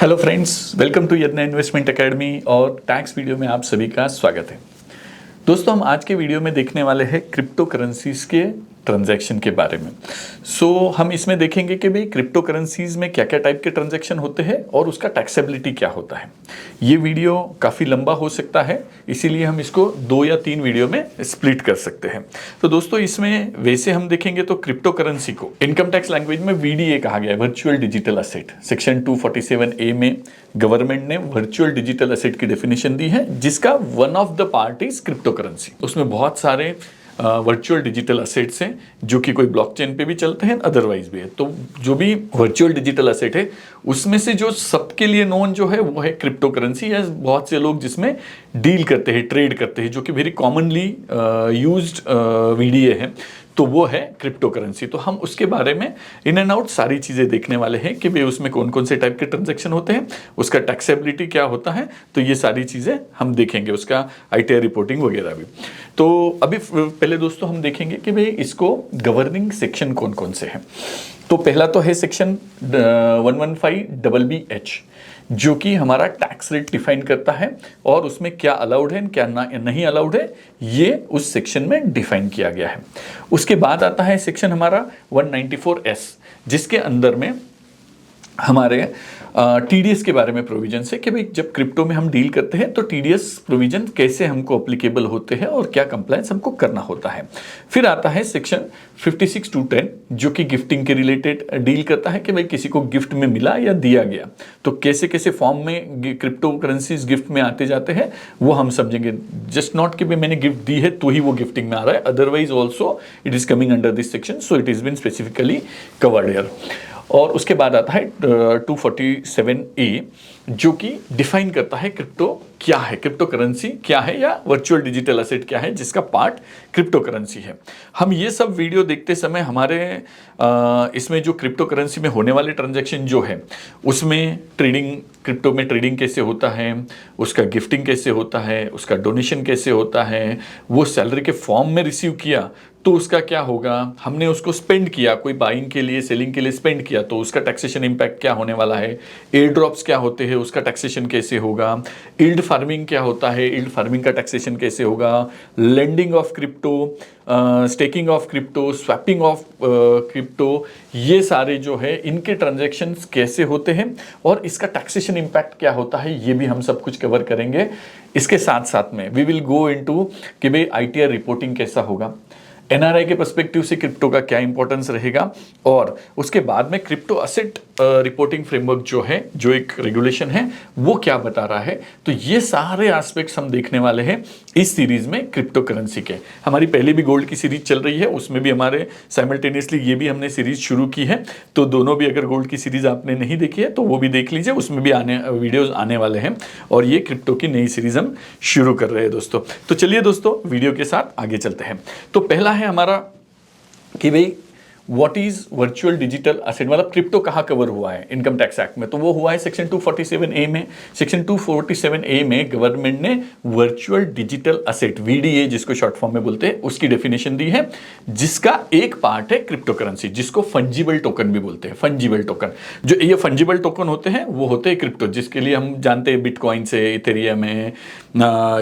Hello friends, welcome to यत्न investment academy और tax video में आप सभी का स्वागत है। दोस्तों, हम आज के वीडियो में देखने वाले हैं क्रिप्टो करेंसीज के ट्रांजैक्शन के बारे में। हम इसमें देखेंगे कि भाई क्रिप्टो करेंसीज में क्या क्या टाइप के ट्रांजैक्शन होते हैं और उसका टैक्सेबिलिटी क्या होता है। ये वीडियो काफ़ी लंबा हो सकता है, इसीलिए हम इसको 2 या 3 वीडियो में स्प्लिट कर सकते हैं। तो दोस्तों, इसमें वैसे हम देखेंगे तो क्रिप्टो करेंसी को इनकम टैक्स लैंग्वेज में वीडीए कहा गया है, virtual digital asset. Section 247A में गवर्नमेंट ने वर्चुअल डिजिटल असेट की डेफिनेशन दी है, जिसका one of the part is crypto currency. उसमें बहुत सारे वर्चुअल डिजिटल असेट्स हैं जो कि कोई ब्लॉकचेन पे भी चलते हैं, अदरवाइज भी है। तो जो भी वर्चुअल डिजिटल असेट है उसमें से जो सबके लिए नोन जो है वो है क्रिप्टो करेंसी, या बहुत से लोग जिसमें डील करते हैं, ट्रेड करते हैं, जो कि वेरी कॉमनली यूज्ड वीडीए है, तो वो है क्रिप्टो करेंसी। तो हम उसके बारे में इन एंड आउट सारी चीज़ें देखने वाले हैं कि भाई उसमें कौन कौन से टाइप के ट्रांजैक्शन होते हैं, उसका टैक्सेबिलिटी क्या होता है। तो ये सारी चीज़ें हम देखेंगे, उसका ITR रिपोर्टिंग वगैरह भी। तो अभी पहले दोस्तों हम देखेंगे कि भाई इसको गवर्निंग सेक्शन कौन कौन से हैं। तो पहला तो है सेक्शन 115BBH, जो कि हमारा टैक्स रेट डिफाइन करता है और उसमें क्या अलाउड है क्या नहीं अलाउड है, ये उस सेक्शन में डिफाइन किया गया है। उसके बाद आता है सेक्शन हमारा 194S, जिसके अंदर में हमारे TDS के बारे में प्रोविजन है कि भाई जब क्रिप्टो में हम डील करते हैं तो TDS प्रोविजन कैसे हमको अप्लीकेबल होते हैं और क्या कंप्लायंस हमको करना होता है। फिर आता है सेक्शन 56 to 10, जो कि गिफ्टिंग के रिलेटेड डील करता है कि भाई किसी को गिफ्ट में मिला या दिया गया तो कैसे कैसे फॉर्म में क्रिप्टो करेंसीज गिफ्ट में आते जाते हैं, वो हम समझेंगे। जस्ट नॉट कि भाई मैंने गिफ्ट दी है तो ही वो गिफ्टिंग में आ रहा है, otherwise also it is coming under this section, so it is been specifically covered here. और उसके बाद आता है 247A, जो कि डिफाइन करता है क्रिप्टो क्या है, क्रिप्टो करेंसी क्या है या वर्चुअल डिजिटल असेट क्या है, जिसका पार्ट क्रिप्टो करेंसी है। हम ये सब वीडियो देखते समय हमारे इसमें जो क्रिप्टो करेंसी में होने वाले ट्रांजैक्शन जो है उसमें ट्रेडिंग, क्रिप्टो में ट्रेडिंग कैसे होता है, उसका गिफ्टिंग कैसे होता है, उसका डोनेशन कैसे होता है, वो सैलरी के फॉर्म में रिसीव किया तो उसका क्या होगा, हमने उसको स्पेंड किया, कोई बाइंग के लिए सेलिंग के लिए स्पेंड किया तो उसका टैक्सेशन इम्पैक्ट क्या होने वाला है, एयर ड्रॉप्स क्या होते हैं उसका टैक्सेशन कैसे होगा, यील्ड फार्मिंग क्या होता है, यील्ड फार्मिंग का टैक्सेशन कैसे होगा, lending of crypto, staking of crypto, swapping of crypto, ये सारे जो है इनके ट्रांजैक्शंस कैसे होते हैं और इसका टैक्सेशन इम्पैक्ट क्या होता है, ये भी हम सब कुछ कवर करेंगे। इसके साथ साथ में वी विल गो इनटू कि भाई ITR रिपोर्टिंग कैसा होगा, NRI के पर्सपेक्टिव से क्रिप्टो का क्या इंपॉर्टेंस रहेगा, और उसके बाद में क्रिप्टो असेट रिपोर्टिंग फ्रेमवर्क जो है, जो एक रेगुलेशन है, वो क्या बता रहा है। तो ये सारे एस्पेक्ट्स हम देखने वाले हैं इस सीरीज में क्रिप्टो करेंसी के। हमारी पहले भी गोल्ड की सीरीज चल रही है, उसमें भी हमारे साइमल्टेनियसली ये भी हमने सीरीज शुरू की है। तो दोनों भी, अगर गोल्ड की सीरीज आपने नहीं देखी है तो वो भी देख लीजिए, उसमें भी वीडियोज आने वाले हैं। और ये क्रिप्टो की नई सीरीज हम शुरू कर रहे हैं दोस्तों। तो चलिए दोस्तों, वीडियो के साथ आगे चलते हैं। तो पहला है हमारा कि भाई what is virtual digital asset, मतलब क्रिप्टो कहाँ कवर हुआ है इनकम टैक्स एक्ट में। तो वो हुआ है सेक्शन 247A में। सेक्शन 247A में गवर्नमेंट ने वर्चुअल डिजिटल असेट, VDA जिसको शॉर्ट फॉर्म में बोलते हैं, उसकी डेफिनेशन दी है, जिसका एक पार्ट है क्रिप्टो करेंसी, जिसको फंजिबल टोकन भी बोलते हैं। फंजिबल टोकन, जो ये फंजिबल टोकन होते हैं वो होते हैं क्रिप्टो, जिसके लिए हम जानते हैं बिटकॉइन से, इथेरियम है,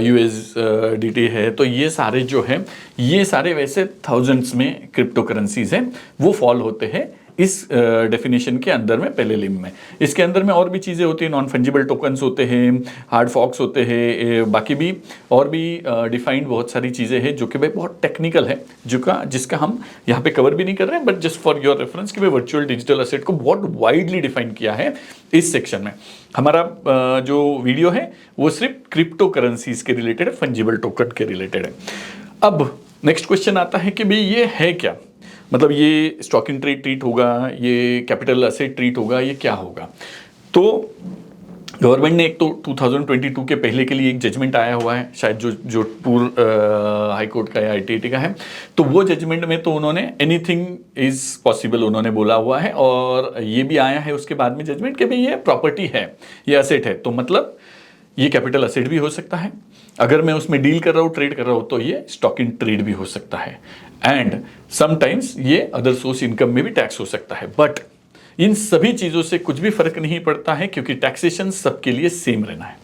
USDT है। तो ये सारे जो है, ये सारे वैसे थाउजेंड्स में क्रिप्टो करेंसीज हैं, वो फॉल होते हैं इस डेफिनेशन के अंदर में, पहले लिम में। इसके अंदर में और भी चीज़ें होती हैं, नॉन फंजिबल टोकन्स होते हैं, हार्ड फॉक्स होते हैं, बाकी भी और भी डिफाइंड बहुत सारी चीज़ें हैं जो कि भाई बहुत टेक्निकल है, जिसका हम यहाँ पे कवर भी नहीं कर रहे हैं, but just for your reference कि भाई वर्चुअल डिजिटल असेट को बहुत वाइडली डिफाइन किया है इस सेक्शन में। हमारा जो वीडियो है वो सिर्फ क्रिप्टो करेंसीज के रिलेटेड है, फंजिबल टोकन के रिलेटेड है। अब नेक्स्ट क्वेश्चन आता है कि भाई ये है क्या, मतलब ये स्टॉक इन ट्रेड ट्रीट होगा, ये कैपिटल असेट ट्रीट होगा, ये क्या होगा। तो गवर्नमेंट ने एक तो 2022 के पहले के लिए एक जजमेंट आया हुआ है, शायद जो जोधपुर हाई कोर्ट का या ITAT का है। तो वो जजमेंट में तो उन्होंने एनीथिंग इज पॉसिबल उन्होंने बोला हुआ है, और ये भी आया है उसके बाद में जजमेंट कि भाई ये प्रॉपर्टी है, ये असेट है, तो मतलब ये कैपिटल असेट भी हो सकता है। अगर मैं उसमें डील कर रहा हूँ, ट्रेड कर रहा हूँ, तो ये स्टॉक इन ट्रेड भी हो सकता है, एंड समटाइम्स ये अदर सोर्स इनकम में भी टैक्स हो सकता है। बट इन सभी चीज़ों से कुछ भी फर्क नहीं पड़ता है, क्योंकि टैक्सेशन सबके लिए सेम रहना है।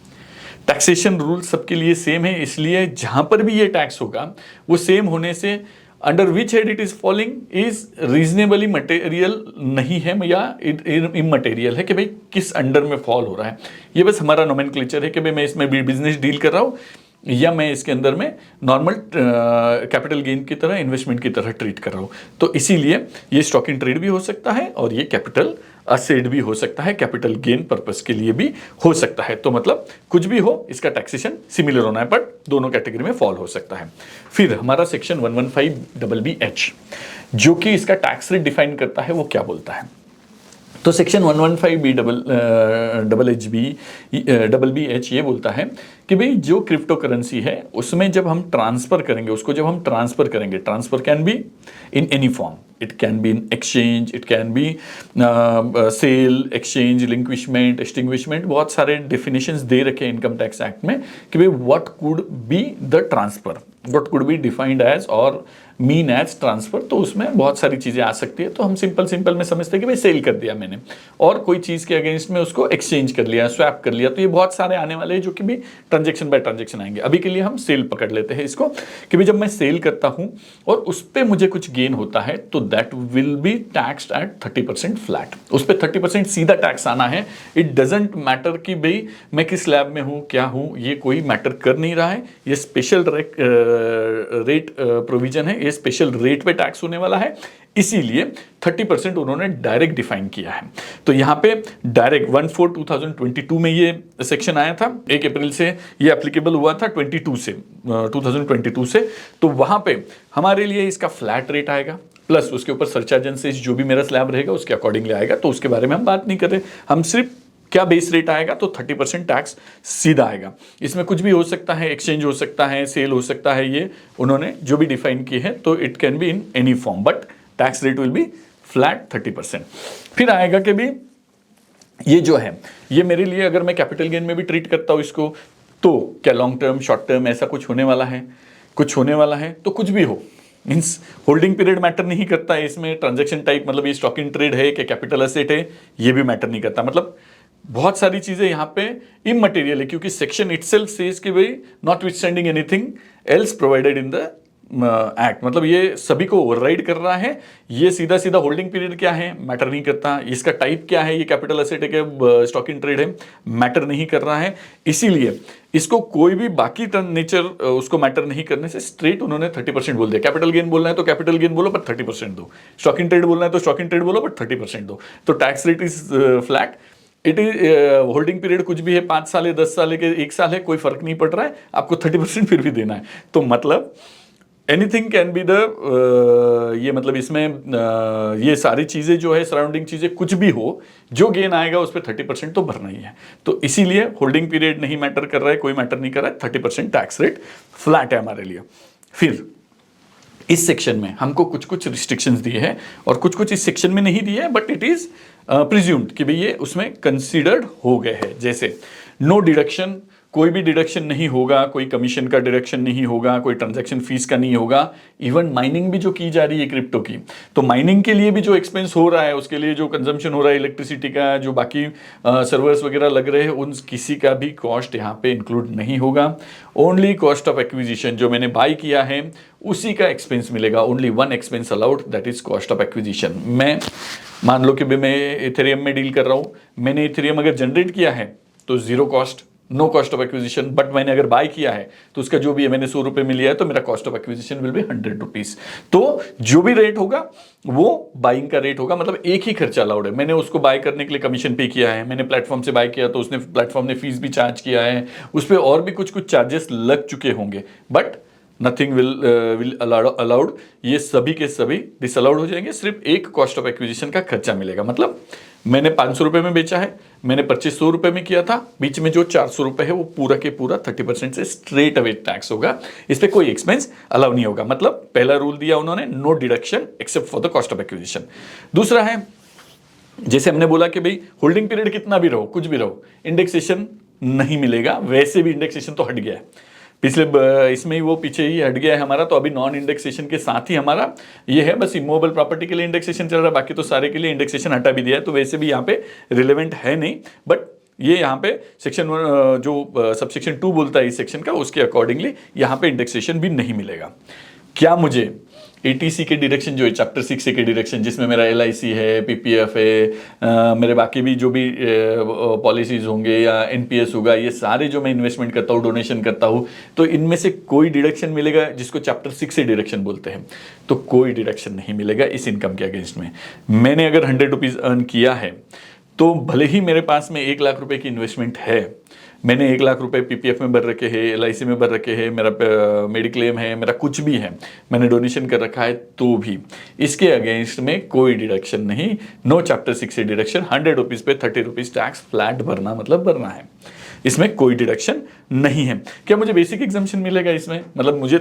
टैक्सेशन रूल सबके लिए सेम है, इसलिए जहां पर भी ये टैक्स होगा वो सेम होने से under which head it is falling is reasonably material नहीं है या इमटेरियल है कि भाई किस अंडर में फॉल हो रहा है। ये बस हमारा नोमेनक्लेचर है कि भाई मैं इसमें बिजनेस डील कर रहा हूँ या मैं इसके अंदर में नॉर्मल कैपिटल गेन की तरह, इन्वेस्टमेंट की तरह ट्रीट कर रहा हूँ। तो इसीलिए ये स्टॉक इन ट्रेड भी हो सकता है और ये कैपिटल असेट भी हो सकता है, कैपिटल गेन पर्पस के लिए भी हो सकता है। तो मतलब कुछ भी हो, इसका टैक्सेशन सिमिलर होना है, बट दोनों कैटेगरी में फॉल हो सकता है। फिर हमारा सेक्शन 115BBH जो कि इसका टैक्स रेट डिफाइन करता है, वो क्या बोलता है। तो सेक्शन 115BBH ये बोलता है कि भाई जो क्रिप्टो करेंसी है उसमें जब हम ट्रांसफर करेंगे, उसको जब हम ट्रांसफर करेंगे, transfer can be in any form, it can be in exchange, it can be sale, exchange, relinquishment, extinguishment, बहुत सारे डेफिनेशंस दे रखे हैं इनकम टैक्स एक्ट में कि भाई what could be the transfer, what could be defined as or mean as transfer. तो उसमें बहुत सारी चीजें आ सकती है। तो हम सिंपल में समझते हैं कि भाई सेल कर दिया मैंने और कोई चीज के अगेंस्ट में उसको एक्सचेंज कर लिया, स्वैप कर लिया। तो ये बहुत सारे आने वाले हैं जो कि भी ट्रांजेक्शन बाय ट्रांजेक्शन आएंगे। अभी के लिए हम सेल पकड़ लेते हैं इसको कि भाई जब मैं सेल करता हूं और उस पर मुझे कुछ गेन होता है तो that will be taxed eight 30% flat. उस पर 30% सीधा टैक्स आना है। इट डजेंट मैटर कि भाई मैं किस लैब में हूं, क्या हूं, ये कोई मैटर कर नहीं रहा है। ये स्पेशल रेट प्रोविजन है, ये स्पेशल रेट पे टैक्स होने वाला है, इसीलिए 30% उन्होंने डायरेक्ट डिफाइन किया है। तो यहां पे डायरेक्ट 1/4/2022 में ये सेक्शन आया था, 1 अप्रैल से ये एप्लीकेबल हुआ था 2022 से। तो वहां पे हमारे लिए इसका फ्लैट रेट आएगा, प्लस उसके ऊपर सरचार्जेंसेस जो भी मेरा स्लैब रहेगा उसके अकॉर्डिंगली आएगा। तो उसके बारे में हम बात नहीं कर रहे, हम सिर्फ क्या बेस रेट आएगा, तो 30% टैक्स सीधा आएगा। इसमें कुछ भी हो सकता है, एक्सचेंज हो सकता है, सेल हो सकता है, ये उन्होंने जो भी डिफाइन की है। तो it can be in any form, but tax rate will be flat 30%। फिर आएगा कि भी ये जो है ये मेरे लिए अगर मैं कैपिटल गेन में भी ट्रीट करता हूं इसको, तो क्या लॉन्ग टर्म, शॉर्ट टर्म ऐसा कुछ होने वाला है, कुछ होने वाला है। तो कुछ भी हो, मीन्स होल्डिंग पीरियड मैटर नहीं करता है इसमें, ट्रांजेक्शन टाइप मतलब ये स्टॉक इन ट्रेड है कि कैपिटल एसेट है, ये भी मैटर नहीं करता। मतलब बहुत सारी चीजें यहां पे इमटेरियल है, क्योंकि सेक्शन इटसेल्फ सेज कि भाई notwithstanding anything else provided in the act, मतलब ये सभी को ओवरराइड कर रहा है। ये सीधा सीधा होल्डिंग पीरियड क्या है मैटर नहीं करता, इसका टाइप क्या है, ये कैपिटल एसेट है कि स्टॉक इन ट्रेड है, मैटर नहीं कर रहा है। इसीलिए इसको कोई भी बाकी नेचर उसको मैटर नहीं करने से स्ट्रेट उन्होंने 30% बोल दिया। कैपिटल गेन बोलना है तो कैपिटल गेन बोलो पर 30% दो, स्टॉक इन ट्रेड बोलना है तो स्टॉक इन ट्रेड बोलो पर 30% दो। तो tax rate is flat. It is holding period कुछ भी है, 5 साल है, 10 साल है, 1 साल है, कोई फर्क नहीं पड़ रहा है, आपको 30% फिर भी देना है। तो मतलब एनीथिंग कैन बी द ये मतलब इसमें ये सारी चीजें जो है सराउंडिंग चीजें कुछ भी हो, जो गेन आएगा उस पर 30% तो भरना ही है। तो इसीलिए होल्डिंग पीरियड नहीं मैटर कर रहा है, कोई मैटर नहीं कर रहा है, 30% टैक्स रेट फ्लैट है हमारे लिए। फिर इस सेक्शन में हमको कुछ कुछ रिस्ट्रिक्शंस दिए हैं और कुछ कुछ इस सेक्शन में नहीं दिए हैं, बट इट इज प्रिज्यूम्ड कि भाई ये उसमें कंसीडर्ड हो गए हैं। जैसे नो डिडक्शन, कोई भी डिडक्शन नहीं होगा, कोई कमीशन का डिडक्शन नहीं होगा, कोई ट्रांजैक्शन फीस का नहीं होगा। इवन माइनिंग भी जो की जा रही है क्रिप्टो की, तो माइनिंग के लिए भी जो एक्सपेंस हो रहा है, उसके लिए जो कंजम्पशन हो रहा है इलेक्ट्रिसिटी का, जो बाकी सर्वर्स वगैरह लग रहे हैं, उन किसी का भी कॉस्ट यहाँ पे इंक्लूड नहीं होगा। ओनली कॉस्ट ऑफ एक्विजिशन, जो मैंने बाय किया है उसी का एक्सपेंस मिलेगा। Only one expense allowed, that is cost of acquisition. मैं मान लो कि मैं इथेरियम में डील कर रहा हूँ, मैंने इथेरियम अगर जनरेट किया है तो zero cost, no cost of acquisition. But मैंने अगर बाय किया है तो उसका जो भी है, मैंने 100 रुपए में लिया है तो मेरा cost of acquisition will be 100 rupees. तो जो भी रेट होगा वो बाइंग का रेट होगा, मतलब एक ही खर्चा अलाउड है। मैंने उसको बाय करने के लिए कमीशन पे किया है, मैंने प्लेटफॉर्म से बाय किया तो उसने प्लेटफॉर्म ने फीस भी चार्ज किया है, उस पर और भी कुछ कुछ चार्जेस लग चुके होंगे, बट नथिंग विल अलाउड। ये सभी के सभी डिसअलाउड हो जाएंगे, सिर्फ एक कॉस्ट ऑफ एक्विजिशन का खर्चा मिलेगा। मतलब मैंने 500 रुपए में बेचा है, मैंने परचेस 100 रुपए में किया था, बीच में जो 400 रुपए है वो पूरा के पूरा 30% से स्ट्रेट अवे टैक्स होगा, इस पे कोई एक्सपेंस अलाउ नहीं होगा। मतलब पहला रूल दिया उन्होंने, no deduction except for the cost of acquisition. दूसरा है, जैसे हमने बोला कि भाई होल्डिंग पीरियड कितना भी रहो, कुछ भी रहो, इंडेक्सेशन नहीं मिलेगा। वैसे भी इंडेक्सेशन तो हट गया है, इसमें ही वो पीछे ही हट गया है हमारा, तो अभी नॉन इंडेक्सेशन के साथ ही हमारा ये है, बस इमूवेबल प्रॉपर्टी के लिए इंडेक्सेशन चल रहा है, बाकी तो सारे के लिए इंडेक्सेशन हटा भी दिया है, तो वैसे भी यहाँ पे रिलेवेंट है नहीं, बट ये यहाँ पे सेक्शन जो सबसेक्शन 2 बोलता है इस सेक्शन का, उसके अकॉर्डिंगली यहाँ पे इंडेक्सेशन भी नहीं मिलेगा। क्या मुझे एटीसी के डिडक्शन जो है चैप्टर 6 के डिडक्शन, जिसमें मेरा एलआईसी है, पीपीएफ है, मेरे बाकी भी जो भी पॉलिसीज होंगे या एनपीएस होगा, ये सारे जो मैं इन्वेस्टमेंट करता हूँ, डोनेशन करता हूँ, तो इनमें से कोई डिडक्शन मिलेगा जिसको चैप्टर 6 से डिडक्शन बोलते हैं? तो कोई डिडक्शन नहीं मिलेगा इस इनकम के अगेंस्ट में। मैंने अगर 100 रुपीज़ अर्न किया है, तो भले ही मेरे पास में 1 लाख रुपए की इन्वेस्टमेंट है, मैंने 1 लाख रुपए पीपीएफ में भर रखे हैं, एलआईसी में भर रखे हैं, मेरा मेडिक्लेम है, मेरा कुछ भी है, मैंने डोनेशन कर रखा है, तो भी इसके अगेंस्ट में कोई डिडक्शन नहीं। नो चैप्टर 6 से डिडक्शन। 100 रुपीज़ पे 30 रुपीज़ टैक्स फ्लैट भरना मतलब भरना है, इसमें कोई डिडक्शन नहीं है। क्या मुझे बेसिक एग्जम्पशन मिलेगा इसमें? मतलब मुझे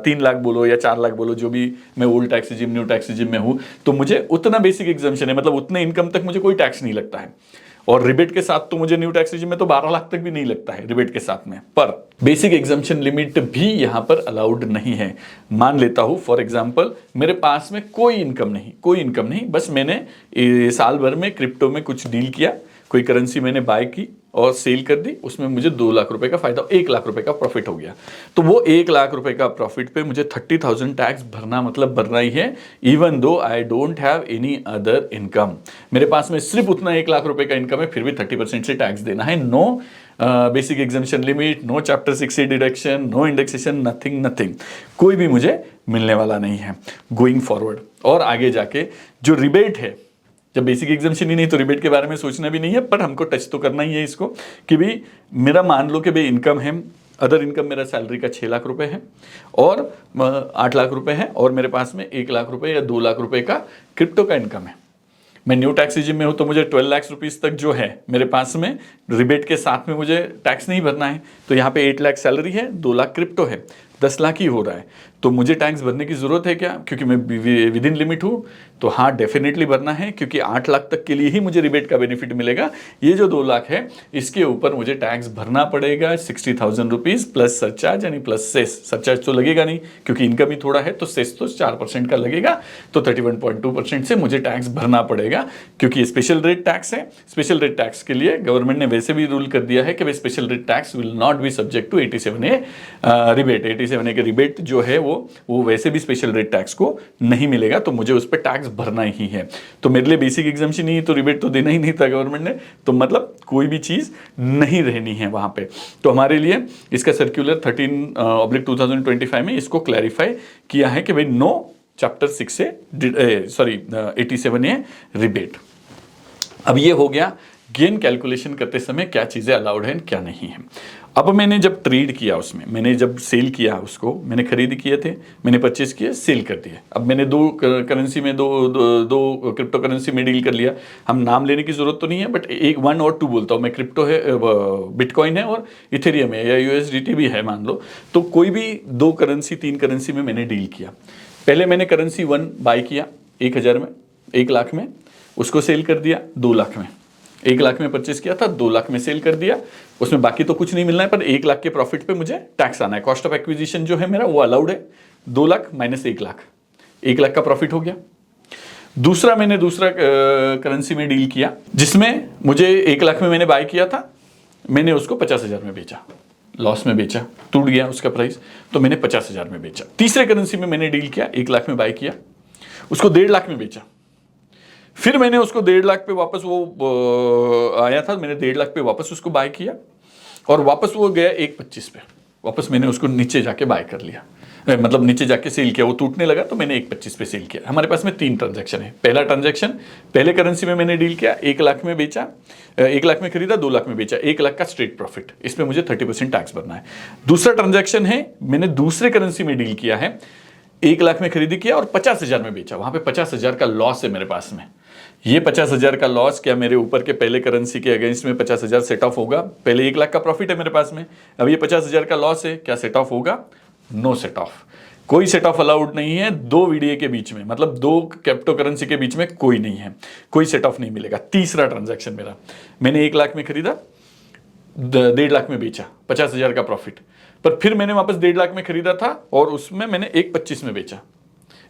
3 लाख बोलो या 4 लाख बोलो, जो भी मैं old tax regime new tax regime में हूँ, तो मुझे उतना बेसिक एग्जम्पशन है, मतलब उतने इनकम तक मुझे कोई टैक्स नहीं लगता है। और रिबेट के साथ तो मुझे न्यू टैक्स रिजिम में तो 12 लाख तक भी नहीं लगता है रिबेट के साथ में, पर बेसिक एग्जम्पशन लिमिट भी यहाँ पर अलाउड नहीं है। मान लेता हूँ फॉर एग्जाम्पल मेरे पास में कोई इनकम नहीं, बस मैंने साल भर में क्रिप्टो में कुछ डील किया, कोई करेंसी मैंने बाय की और सेल कर दी, उसमें मुझे 2 लाख रुपए का फायदा, 1 लाख रुपए का प्रॉफिट हो गया। तो वो 1 लाख रुपए का प्रॉफिट पे मुझे 30,000 टैक्स भरना मतलब भरना ही है, even though I don't have any other income. मेरे पास में सिर्फ उतना 1 लाख रुपए का इनकम है, फिर भी 30% से टैक्स देना है। No basic exemption limit, no chapter 6 से डिडक्शन, नो इंडेक्सेशन, नथिंग, कोई भी मुझे मिलने वाला नहीं है गोइंग फॉरवर्ड। और आगे जाके जो रिबेट है, जब बेसिक एग्जम्पशन ही नहीं तो रिबेट के बारे में सोचना भी नहीं है, पर हमको टच तो करना ही है इसको कि भी मेरा मान लो कि भाई इनकम है, अदर इनकम मेरा सैलरी का 6 लाख रुपए है और 8 लाख रुपए है, और मेरे पास में 1 लाख रुपए या 2 लाख रुपए का क्रिप्टो का इनकम है। मैं न्यू टैक्स रिजिम में हूँ तो मुझे 12 लाख रुपीस तक जो है मेरे पास में रिबेट के साथ में मुझे टैक्स नहीं भरना है। तो यहाँ पे 8 लाख सैलरी है, 2 लाख क्रिप्टो है, 10 लाख ही हो रहा है, तो मुझे टैक्स भरने की ज़रूरत है क्या? क्योंकि मैं विद इन लिमिट हूँ, तो हाँ डेफिनेटली भरना है, क्योंकि 8 लाख तक के लिए ही मुझे रिबेट का बेनिफिट मिलेगा। ये जो 2 लाख है इसके ऊपर मुझे टैक्स भरना पड़ेगा 60,000 रुपीज़ प्लस सरचार्ज, यानी प्लस सेस। सरचार्ज तो लगेगा नहीं क्योंकि इनकम ही थोड़ा है, तो सेस तो 4% का लगेगा, तो 31.2% से मुझे टैक्स भरना पड़ेगा, क्योंकि स्पेशल रेट टैक्स है। स्पेशल रेट टैक्स के लिए गवर्नमेंट ने वैसे भी रूल कर दिया है कि special rate tax will not be subject to 87A rebate. 87A के रिबेट जो है वो वैसे भी स्पेशल रेट टैक्स को नहीं मिलेगा, तो मुझे उस पर टैक्स भरना ही है। तो मेरे लिए बेसिक एग्जम्पशन नहीं, तो रिबेट तो देना ही नहीं था गवर्नमेंट ने, तो मतलब कोई भी चीज़ नहीं रहनी है वहाँ पे। तो हमारे लिए इसका सर्क्यूलर 13/2025 में इसको क्लैरिफाई किया है कि भाई नो चैप्टर 6 से 87A रिबेट। अब ये हो गया गेन कैलकुलेशन करते समय क्या चीज़ें अलाउड हैं क्या नहीं है। अब मैंने जब ट्रेड किया, उसमें मैंने जब सेल किया, उसको मैंने खरीद किए थे, मैंने परचेज किए, सेल कर दिए। अब मैंने दो करेंसी में दो क्रिप्टो करेंसी में डील कर लिया। हम नाम लेने की जरूरत तो नहीं है, बट 1 और 2 बोलता हूँ मैं। क्रिप्टो है, बिटकॉइन है और इथेरियम है या यूएसडीटी भी है मान लो। तो कोई भी 2 करेंसी 3 करेंसी में मैंने डील किया। पहले मैंने करेंसी 1 बाय किया 1000 में, 1 लाख में, उसको सेल कर दिया 2 लाख में। 1 लाख में परचेस किया था, 2 लाख में सेल कर दिया। उसमें बाकी तो कुछ नहीं मिलना है, पर 1 लाख के प्रॉफिट पे मुझे टैक्स आना है। कॉस्ट ऑफ एक्विजिशन जो है मेरा वो अलाउड है 2 लाख माइनस 1 लाख, 1 लाख का प्रॉफिट हो गया। दूसरा मैंने दूसरा करेंसी में डील किया जिसमें मुझे 1 लाख में मैंने बाय किया था, मैंने उसको 50,000 में बेचा, लॉस में बेचा, टूट गया उसका प्राइस, तो मैंने 50,000 में बेचा। तीसरे करेंसी में मैंने डील किया, 1 लाख में बाय किया, उसको 1.5 लाख में बेचा। फिर मैंने उसको 1.5 लाख पे वापस वो आया था, मैंने 1.5 लाख पे वापस उसको बाय किया और वापस वो गया 1.25 पे, वापस मैंने उसको नीचे जाके बाय कर लिया, मतलब नीचे जाके सेल किया। वो टूटने लगा तो मैंने 1.25 पे सेल किया। हमारे पास में 3 ट्रांजैक्शन है। पहला ट्रांजैक्शन, पहले करेंसी में मैंने डील किया, 1 लाख में बेचा, 1 लाख में खरीदा, 2 लाख में बेचा, 1 लाख का स्ट्रेट प्रॉफिट, इस पर मुझे 30% टैक्स भरना है। दूसरा ट्रांजैक्शन है, मैंने दूसरे करेंसी में डील किया है, 1 लाख में खरीदी किया और 50,000 में बेचा, वहां पे 50,000 का लॉस है मेरे पास में। ये 50,000 का लॉस क्या मेरे ऊपर के पहले करेंसी के अगेंस्ट में 50,000 सेट ऑफ होगा? पहले 1 लाख का प्रॉफिट है मेरे पास में, अब ये 50,000 का लॉस है, क्या सेट ऑफ होगा? No set off. कोई सेट ऑफ अलाउड नहीं है 2 वीडीए के बीच में, मतलब 2 क्रिप्टो करेंसी के बीच में कोई नहीं है, कोई सेट ऑफ नहीं मिलेगा। तीसरा ट्रांजैक्शन मेरा, मैंने 1 लाख में खरीदा, 1.5 लाख में बेचा, 50,000 का प्रॉफिट, पर फिर मैंने वापस 1.5 लाख में खरीदा था और उसमें मैंने 1.25 में बेचा,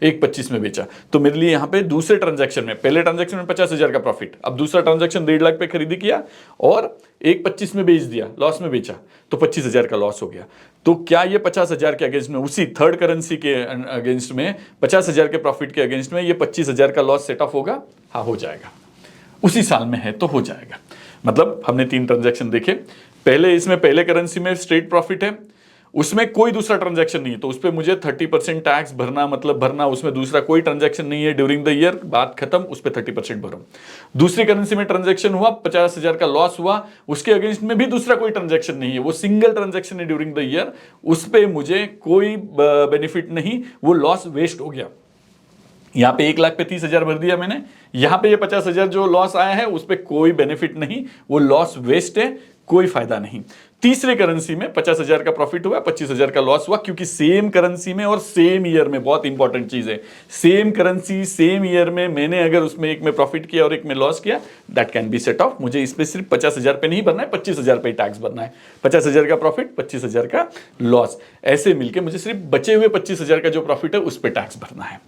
1.25 में बेचा। तो मेरे लिए यहाँ पे दूसरे ट्रांजैक्शन में, पहले ट्रांजैक्शन में 50,000 का प्रॉफिट, अब दूसरा ट्रांजैक्शन 1.5 लाख पे खरीदी किया और 1.25 में बेच दिया, लॉस में बेचा, तो 25,000 का लॉस हो गया। तो क्या ये 50,000 के अगेंस्ट में, उसी थर्ड करेंसी के अगेंस्ट में, 50,000 के प्रॉफिट के अगेंस्ट में ये 25,000 का लॉस सेट ऑफ होगा? हाँ, हो जाएगा। उसी साल में है तो हो जाएगा। मतलब हमने 3 ट्रांजैक्शन देखे, पहले इसमें पहले करेंसी में स्ट्रेट प्रॉफिट है, उसमें कोई दूसरा ट्रांजैक्शन नहीं है, तो उस पर मुझे 30% टैक्स भरना, मतलब भरना, उसमें दूसरा कोई ट्रांजैक्शन नहीं है ड्यूरिंग द ईयर, बात खत्म, उस पर 30% भरो। दूसरी करेंसी में ट्रांजैक्शन हुआ, 50,000 का लॉस हुआ, उसके अगेंस्ट में भी दूसरा कोई ट्रांजैक्शन नहीं है, वो सिंगल ट्रांजैक्शन है ड्यूरिंग द ईयर, उस पर मुझे कोई बेनिफिट नहीं, वो लॉस वेस्ट हो गया। यहां पे 1 लाख पे 30,000 भर दिया मैंने, यहां पे ये 50,000 जो लॉस आया है उस पर कोई बेनिफिट नहीं, वो लॉस वेस्ट है, कोई फायदा नहीं। तीसरे करेंसी में 50,000 का प्रॉफिट हुआ, 25,000 का लॉस हुआ, क्योंकि सेम करेंसी में और सेम ईयर में, बहुत इंपॉर्टेंट चीज है, सेम करेंसी सेम ईयर में मैंने अगर उसमें एक में प्रॉफिट किया और एक में लॉस किया, that can be set of. मुझे इस पे सिर्फ 50,000 पे नहीं भरना है, 25,000 पे टैक्स भरना है। 50,000 का प्रॉफिट, 25,000 का लॉस, ऐसे मिलके मुझे सिर्फ बचे हुए 25,000 का जो प्रॉफिट है उस पर टैक्स भरना है।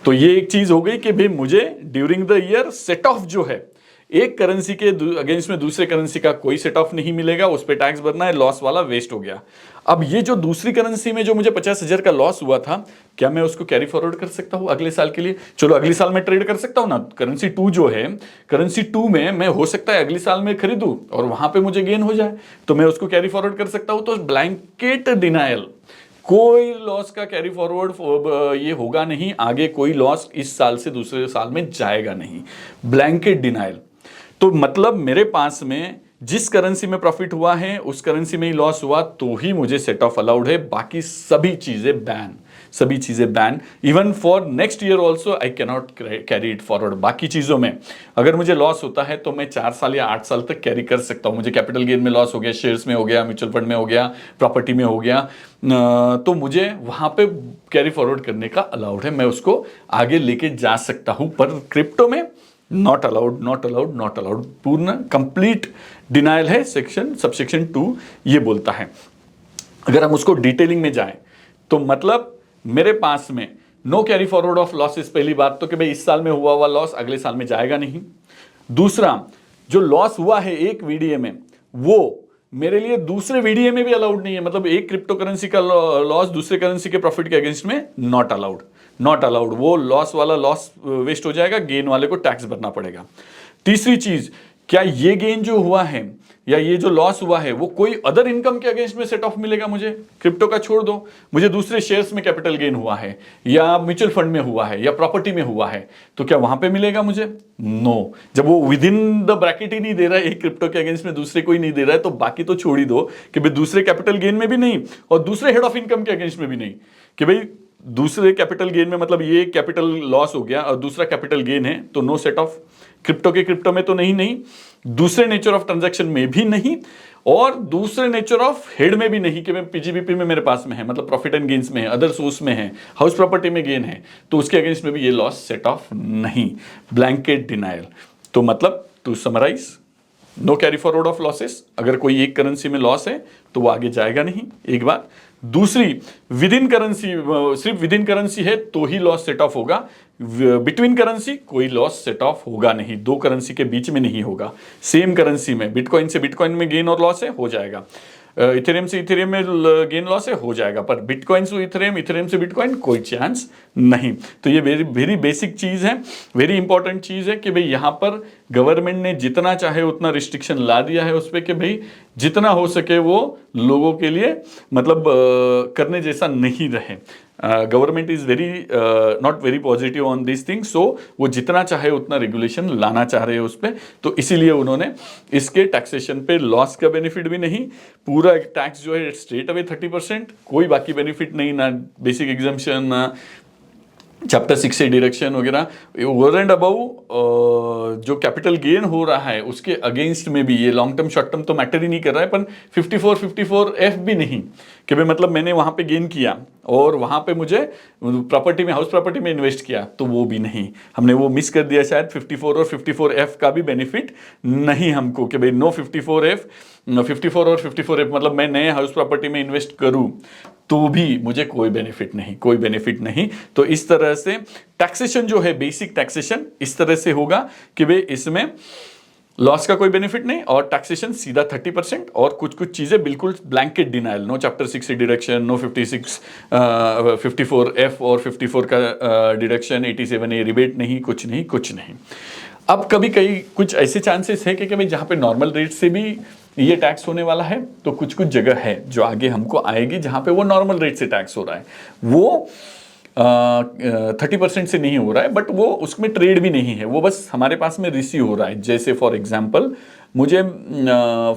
तो ये एक चीज हो गई कि भाई मुझे during the year set of जो है, एक करेंसी के अगेंस्ट में दूसरे करेंसी का कोई सेट ऑफ नहीं मिलेगा, उस पे टैक्स भरना है, लॉस वाला वेस्ट हो गया। अब ये जो दूसरी करेंसी में जो मुझे 50,000 का लॉस हुआ था, क्या मैं उसको कैरी फॉरवर्ड कर सकता हूं अगले साल के लिए? चलो अगले साल में ट्रेड कर सकता हूं ना। करेंसी 2 जो है, करेंसी 2 में मैं हो सकता है अगले साल में खरीदूं और वहां पे मुझे गेन हो जाए, तो मैं उसको कैरी फॉरवर्ड कर सकता हूं। तो ब्लैंकेट डिनायल, कोई लॉस का कैरी फॉरवर्ड ये होगा नहीं, आगे कोई लॉस इस साल से दूसरे साल में जाएगा नहीं, ब्लैंकेट डिनायल। तो मतलब मेरे पास में जिस करेंसी में प्रॉफिट हुआ है उस करेंसी में ही लॉस हुआ तो ही मुझे सेट ऑफ अलाउड है, बाकी सभी चीजें बैन, सभी चीजें ban. Even for next year also I can not carry it forward. बाकी चीजों में अगर मुझे लॉस होता है तो मैं 4 साल या 8 साल तक कैरी कर सकता हूं। मुझे कैपिटल गेन में लॉस हो गया, शेयर्स में हो गया, म्यूचुअल फंड में हो गया, प्रॉपर्टी में हो गया, तो मुझे वहां पे कैरी फॉरवर्ड करने का अलाउड है, मैं उसको आगे लेके जा सकता हूं। पर क्रिप्टो में not allowed, not allowed, not allowed, पूर्ण कंप्लीट डिनायल है। सेक्शन सबसेक्शन 2 ये बोलता है। अगर हम उसको डिटेलिंग में जाएं तो मतलब मेरे पास में no carry forward of losses, पहली बात तो कि भाई इस साल में हुआ लॉस अगले साल में जाएगा नहीं। दूसरा, जो लॉस हुआ है एक वीडीए में वो मेरे लिए दूसरे वीडीए में भी अलाउड नहीं है। मतलब एक क्रिप्टो करेंसी का लॉस दूसरे करेंसी के प्रॉफिट के अगेंस्ट में नॉट अलाउड, नॉट अलाउड। वो लॉस वाला लॉस वेस्ट हो जाएगा, गेन वाले को टैक्स भरना पड़ेगा। तीसरी चीज, क्या ये गेन जो हुआ है या ये जो लॉस हुआ है वो कोई अदर इनकम के अगेंस्ट में सेट ऑफ मिलेगा मुझे? क्रिप्टो का छोड़ दो, मुझे दूसरे शेयर्स में कैपिटल गेन हुआ है या म्यूचुअल फंड में हुआ है या प्रॉपर्टी में हुआ है, तो क्या वहां पे मिलेगा मुझे? नो। जब वो विद इन द ब्रैकेट ही नहीं दे रहा है, एक क्रिप्टो के अगेंस्ट में दूसरे कोई नहीं दे रहा है, तो बाकी तो छोड़ ही दो कि भाई दूसरे कैपिटल गेन में भी नहीं और दूसरे हेड ऑफ इनकम के अगेंस्ट में भी नहीं, कि भाई दूसरे कैपिटल गेन में मतलब ये कैपिटल लॉस हो गया और दूसरा कैपिटल गेन है तो नो सेट ऑफ। क्रिप्टो के क्रिप्टो में तो नहीं, दूसरे नेचर ऑफ ट्रांजैक्शन में भी नहीं और दूसरे नेचर ऑफ हेड में भी नहीं कि मैं पीजीबीपी में मेरे पास में है, मतलब प्रॉफिट एंड गेन्स में है, अदर सोर्स में है, हाउस प्रॉपर्टी में गेन है, तो उसके अगेंस्ट में भी ये लॉस सेट ऑफ नहीं, ब्लैंकेट डिनायल। तो मतलब to summarise, no carry forward of losses. अगर कोई एक करेंसी में लॉस है तो वो आगे जाएगा नहीं, एक बात। दूसरी, विद इन करेंसी, सिर्फ विद इन करेंसी है तो ही लॉस सेट ऑफ होगा, बिटवीन करेंसी कोई लॉस सेट ऑफ होगा नहीं, दो करेंसी के बीच में नहीं होगा। सेम करेंसी में बिटकॉइन से बिटकॉइन में गेन और लॉस है, हो जाएगा। इथेरियम से इथेरियम में गेन लॉस है, हो जाएगा। पर बिटकॉइन से इथेरियम, इथेरियम से बिटकॉइन कोई चांस नहीं। तो ये वेरी वेरी बेसिक चीज है, वेरी इंपॉर्टेंट चीज है कि भाई यहाँ पर गवर्नमेंट ने जितना चाहे उतना रिस्ट्रिक्शन ला दिया है उस पर कि भाई जितना हो सके वो लोगों के लिए मतलब करने जैसा नहीं रहे। Government is very not very positive on this thing, so वो जितना चाहे उतना रेगुलेशन लाना चाह रहे हैं उस पर। तो इसीलिए उन्होंने इसके टैक्सेशन पे लॉस का बेनिफिट भी नहीं, पूरा टैक्स जो है स्ट्रेट अवे 30%, कोई बाकी बेनिफिट नहीं, ना बेसिक एग्जाम्पशन, ना चैप्टर 6 से डिडक्शन वगैरह ओवर एंड अबव जो कैपिटल गेन हो रहा है उसके अगेंस्ट में भी ये लॉन्ग टर्म शॉर्ट टर्म तो मैटर ही नहीं कर रहा है, पर 54 भी नहीं कि भाई मतलब मैंने वहां पे गेन किया और वहां पे मुझे प्रॉपर्टी में, हाउस प्रॉपर्टी में इन्वेस्ट किया, तो वो भी नहीं, हमने वो मिस कर दिया शायद। 54 और 54F का भी बेनिफिट नहीं हमको कि भाई नो 54F, 54 और 54F मतलब मैं नए हाउस प्रॉपर्टी में इन्वेस्ट करूं तो भी मुझे कोई बेनिफिट नहीं, कोई बेनिफिट नहीं। तो इस तरह से टैक्सेशन जो है, बेसिक टैक्सेशन इस तरह से होगा कि भाई इसमें लॉस का कोई बेनिफिट नहीं और टैक्सेशन सीधा 30% और कुछ कुछ चीजें बिल्कुल ब्लैंकेट डिनाइल, नो चैप्टर 6 से डिडक्शन, नो 54F और 54 का डिडक्शन, 87A रिबेट नहीं, कुछ नहीं, कुछ नहीं। अब कभी कई कुछ ऐसे चांसेस है कि भाई जहां पे नॉर्मल रेट से भी ये टैक्स होने वाला है, तो कुछ कुछ जगह है जो आगे हमको आएगी जहां पे वो नॉर्मल रेट से टैक्स हो रहा है, वो 30% से नहीं हो रहा है, बट वो उसमें ट्रेड भी नहीं है, वो बस हमारे पास में रिसीव हो रहा है। जैसे फॉर एग्जांपल मुझे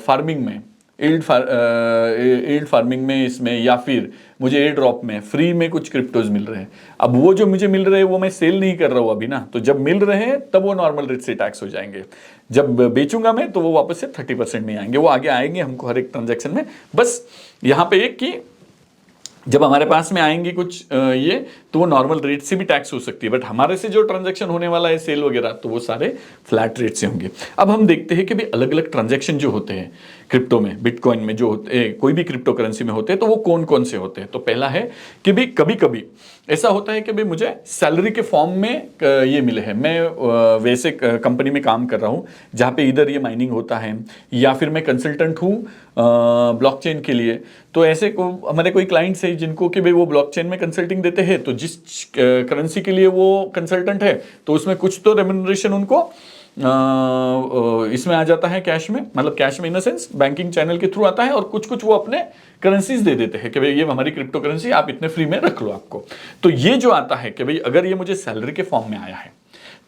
फार्मिंग में एल्ड फार्मिंग में इसमें, या फिर मुझे एयर ड्रॉप में फ्री में कुछ क्रिप्टोज मिल रहे हैं। अब वो जो मुझे मिल रहे हैं वो मैं सेल नहीं कर रहा हूँ अभी ना, तो जब मिल रहे हैं तब वो नॉर्मल रेट से टैक्स हो जाएंगे, जब बेचूंगा मैं तो वो वापस से 30% में आएंगे, वो आगे आएंगे हमको हर एक ट्रांजैक्शन में। बस यहाँ पे एक कि जब हमारे पास में आएंगे कुछ ये, तो वो नॉर्मल रेट से भी टैक्स हो सकती है, बट हमारे से जो ट्रांजैक्शन होने वाला है सेल वगैरह, तो वो सारे फ्लैट रेट से होंगे। अब हम देखते हैं कि भाई अलग अलग ट्रांजैक्शन जो होते हैं क्रिप्टो में, बिटकॉइन में जो होते हैं, कोई भी क्रिप्टो करेंसी में होते हैं, तो वो कौन कौन से होते हैं। तो पहला है कि भाई कभी कभी ऐसा होता है कि भाई मुझे सैलरी के फॉर्म में ये मिले हैं, मैं वैसे कंपनी में काम कर रहा हूँ जहाँ पे इधर ये माइनिंग होता है, या फिर मैं कंसल्टेंट हूँ ब्लॉकचेन के लिए, तो ऐसे को हमारे कोई क्लाइंट्स है जिनको कि भाई वो ब्लॉकचेन में कंसल्टिंग देते हैं, तो जिस करेंसी के लिए वो कंसल्टेंट है तो उसमें कुछ तो रेम्यूनरेशन उनको इसमें आ जाता है कैश में, मतलब कैश में in the sense banking channel के थ्रू आता है, और कुछ कुछ वो अपने करेंसीज दे देते हैं कि भाई ये हमारी क्रिप्टो करेंसी आप इतने फ्री में रख लो आपको। तो ये जो आता है कि भाई अगर ये मुझे सैलरी के फॉर्म में आया है,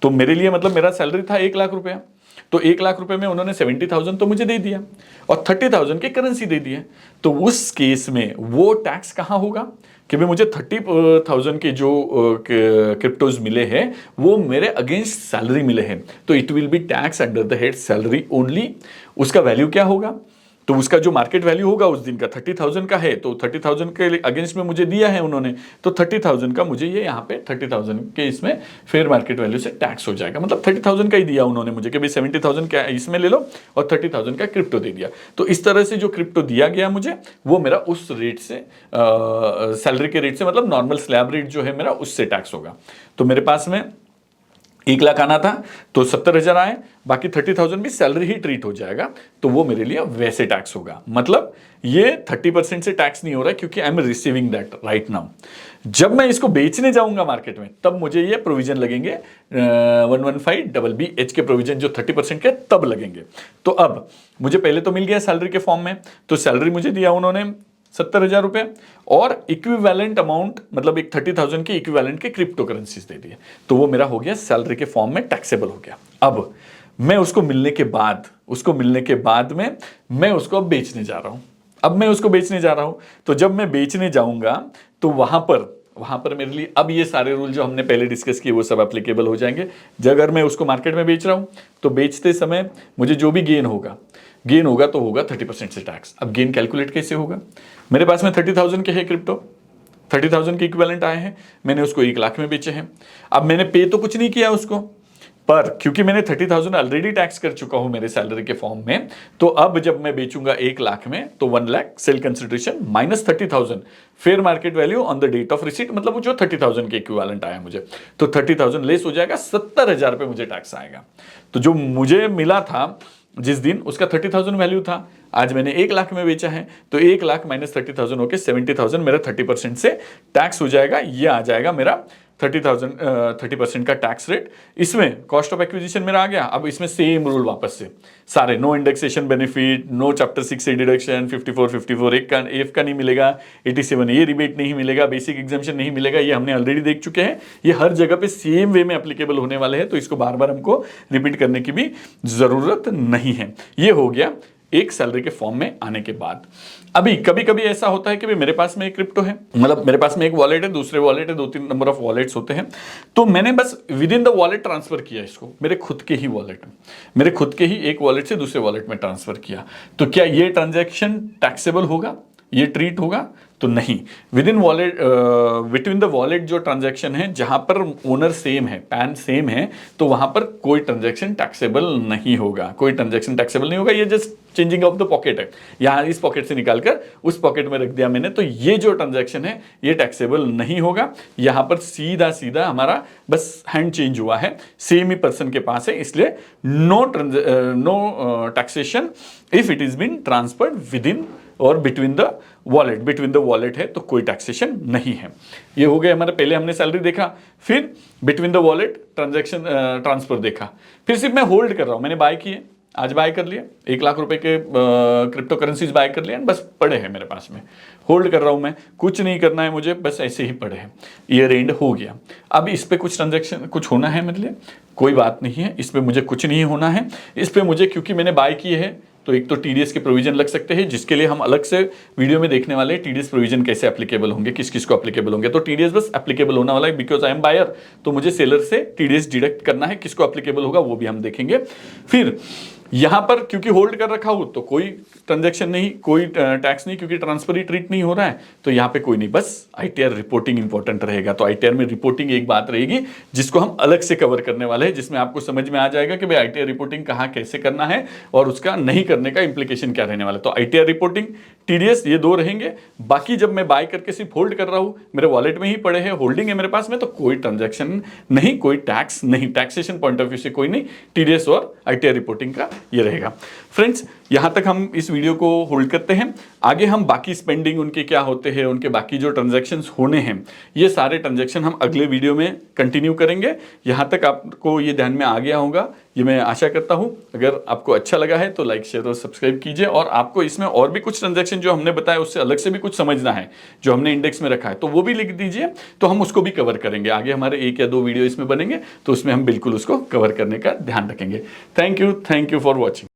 तो मेरे लिए मतलब मेरा सैलरी था 1,00,000 रुपया, तो 1,00,000 में उन्होंने 70,000 तो मुझे दे दिया और 30,000 की करेंसी दे दी है, तो उस केस में वो टैक्स कहाँ होगा कि भाई मुझे 30,000 के जो क्रिप्टोज मिले हैं वो मेरे अगेंस्ट सैलरी मिले हैं, तो it will be tax under the head salary only. उसका वैल्यू क्या होगा, तो उसका जो मार्केट वैल्यू होगा उस दिन का 30,000 का है, तो 30,000 के अगेंस्ट में मुझे दिया है उन्होंने, तो 30,000 का मुझे ये यहाँ पे 30,000 के इसमें फेयर मार्केट वैल्यू से टैक्स हो जाएगा। मतलब 30,000 का ही दिया उन्होंने मुझे कि भाई 70,000 का इसमें ले लो और 30,000 का क्रिप्टो दे दिया, तो इस तरह से जो क्रिप्टो दिया गया मुझे वो मेरा उस रेट से सैलरी के रेट से, मतलब नॉर्मल स्लैब रेट जो है मेरा उससे टैक्स होगा। तो मेरे पास में 1,00,000 आना था तो 70,000 आए, बाकी 30,000 भी सैलरी ही ट्रीट हो जाएगा, तो वो मेरे लिए वैसे टैक्स होगा। मतलब ये 30% से टैक्स नहीं हो रहा है क्योंकि I am receiving that right now. जब मैं इसको बेचने जाऊंगा मार्केट में तब मुझे ये प्रोविजन लगेंगे 115BBH के प्रोविजन जो 30% के तब लगेंगे। तो अब मुझे पहले तो मिल गया सैलरी के फॉर्म में, तो सैलरी मुझे दिया उन्होंने 70,000 रुपये और इक्विवेलेंट अमाउंट, मतलब एक 30,000 के इक्विवेलेंट के क्रिप्टो करेंसीज दे दिए, तो वो मेरा हो गया सैलरी के फॉर्म में टैक्सेबल हो गया। अब मैं उसको मिलने के बाद में मैं उसको अब बेचने जा रहा हूं। अब मैं उसको बेचने जा रहा हूं, तो जब मैं बेचने जाऊंगा तो वहां पर मेरे लिए अब ये सारे रूल जो हमने पहले डिस्कस किए वो सब एप्लीकेबल हो जाएंगे। अगर मैं उसको मार्केट में बेच रहा हूं तो बेचते समय मुझे जो भी गेन होगा तो होगा 30% से टैक्स। अब गेन कैलकुलेट कैसे होगा, मेरे पास में 30,000 के है क्रिप्टो, 30,000 के इक्विवेलेंट आए हैं, मैंने उसको 1,00,000 में बेचे हैं। अब मैंने पे तो कुछ नहीं किया उसको, पर क्योंकि मैंने 30,000 ऑलरेडी टैक्स कर चुका हूं मेरे सैलरी के फॉर्म में, तो अब जब मैं बेचूंगा 1,00,000 में तो 1,00,000 sale consideration minus 30,000 fair market value on the date of receipt, मतलब वो जो 30,000 के इक्विवेलेंट आया मुझे, तो 30,000 लेस हो जाएगा, 70,000 पे मुझे टैक्स आएगा। तो जो मुझे मिला था जिस दिन उसका 30,000 वैल्यू था, आज मैंने 1,00,000 में बेचा है, तो 1,00,000 माइनस 30,000 होकर 70,000 मेरा 30% से टैक्स हो जाएगा। ये आ जाएगा मेरा 30% का टैक्स रेट। इसमें कॉस्ट ऑफ एक्विजिशन मेरा आ गया। अब इसमें सेम रूल वापस से सारे, no indexation benefit, no chapter 6 से डिडक्शन, 54 एफ का नहीं मिलेगा, 87 ये रिबेट नहीं मिलेगा, बेसिक एग्जाम्पशन नहीं मिलेगा, ये हमने ऑलरेडी देख चुके हैं। ये हर जगह पे सेम वे में एप्लीकेबल होने वाले हैं, तो इसको बार बार हमको रिपीट करने की भी जरूरत नहीं है। ये हो गया एक सैलरी के फॉर्म में आने के बाद। अभी कभी कभी ऐसा होता है कि भाई मेरे पास में एक क्रिप्टो है, मतलब मेरे पास में एक वॉलेट है, दूसरे वॉलेट है, 2-3 नंबर ऑफ वॉलेट्स होते हैं, तो मैंने बस with in the wallet transfer किया इसको, मेरे खुद के ही वॉलेट में, मेरे खुद के ही एक वॉलेट से दूसरे वॉलेट में ट्रांसफर किया, तो क्या ये ट्रांजैक्शन टैक्सेबल होगा, ये ट्रीट होगा? तो नहीं। With in wallet, between the wallet जो ट्रांजैक्शन है, जहां पर ओनर सेम है, पैन सेम है, तो वहां पर कोई ट्रांजैक्शन टैक्सेबल नहीं होगा, कोई ट्रांजैक्शन टैक्सेबल नहीं होगा। ये just changing of the pocket है, यहाँ इस पॉकेट से निकालकर उस पॉकेट में रख दिया मैंने, तो ये जो ट्रांजैक्शन है ये टैक्सेबल नहीं होगा। यहाँ पर सीधा सीधा हमारा बस हैंड चेंज हुआ है, सेम ही पर्सन के पास है, इसलिए no taxation if it is been transferred within और between the wallet. Between the wallet है तो कोई टैक्सेशन नहीं है। ये हो गया हमारा, पहले हमने सैलरी देखा, फिर between the wallet transaction transfer देखा, फिर सिर्फ मैं होल्ड कर रहा हूँ, मैंने बाय किए, आज बाय कर लिया, 1 लाख रुपए के क्रिप्टो करेंसीज बाय कर लिया, बस पड़े हैं मेरे पास में, होल्ड कर रहा हूं मैं, कुछ नहीं करना है मुझे, बस ऐसे ही पड़े हैं, ईयर एंड हो गया। अब इस पे कुछ ट्रांजैक्शन कुछ होना है मेरे लिए, कोई बात नहीं है, इस पे मुझे कुछ नहीं होना है। इस पे मुझे, क्योंकि मैंने बाय किए हैं, तो एक तो टीडीएस के प्रोविजन लग सकते हैं, जिसके लिए हम अलग से वीडियो में देखने वाले हैं, टीडीएस प्रोविजन कैसे एप्लीकेबल होंगे, किस किस को एप्लीकेबल होंगे। तो टीडीएस बस एप्लीकेबल होने वाला है, बिकॉज आई एम बायर, तो मुझे सेलर से टीडीएस डिडक्ट करना है, किसको एप्लीकेबल होगा वो भी हम देखेंगे। फिर यहां पर क्योंकि होल्ड कर रखा हूं तो कोई ट्रांजैक्शन नहीं, कोई टैक्स नहीं, क्योंकि ट्रांसफर ही ट्रीट नहीं हो रहा है, तो यहां पे कोई नहीं, बस आईटीआर रिपोर्टिंग इंपॉर्टेंट रहेगा। तो आईटीआर में रिपोर्टिंग एक बात रहेगी जिसको हम अलग से कवर करने वाले हैं, जिसमें आपको समझ में आ जाएगा कि भाई आईटीआर रिपोर्टिंग कहां कैसे करना है और उसका नहीं करने का इंप्लीकेशन क्या रहने वाला है। तो आईटीआर रिपोर्टिंग, टीडीएस, ये 2 रहेंगे। बाकी जब मैं बाय करके सिर्फ होल्ड कर रहा हूं, मेरे वॉलेट में ही पड़े हैं, होल्डिंग है मेरे पास में, तो कोई ट्रांजैक्शन नहीं, कोई टैक्स नहीं, टैक्सेशन पॉइंट ऑफ व्यू से कोई नहीं, टीडीएस और आईटीआर रिपोर्टिंग का ये रहेगा। फ्रेंड्स, यहां तक हम इस वीडियो को होल्ड करते हैं। आगे हम बाकी स्पेंडिंग उनके क्या होते हैं, उनके बाकी जो ट्रांजैक्शंस होने हैं, ये सारे ट्रांजैक्शन हम अगले वीडियो में कंटिन्यू करेंगे। यहां तक आपको ये ध्यान में आ गया होगा, ये मैं आशा करता हूं। अगर आपको अच्छा लगा है तो लाइक, शेयर और सब्सक्राइब कीजिए, और आपको इसमें और भी कुछ ट्रांजैक्शन जो हमने बताया उससे अलग से भी कुछ समझना है, जो हमने इंडेक्स में रखा है, तो वो भी लिख दीजिए, तो हम उसको भी कवर करेंगे। आगे हमारे 1 या 2 वीडियो इसमें बनेंगे, तो उसमें हम बिल्कुल उसको कवर करने का ध्यान रखेंगे। Thank you for watching.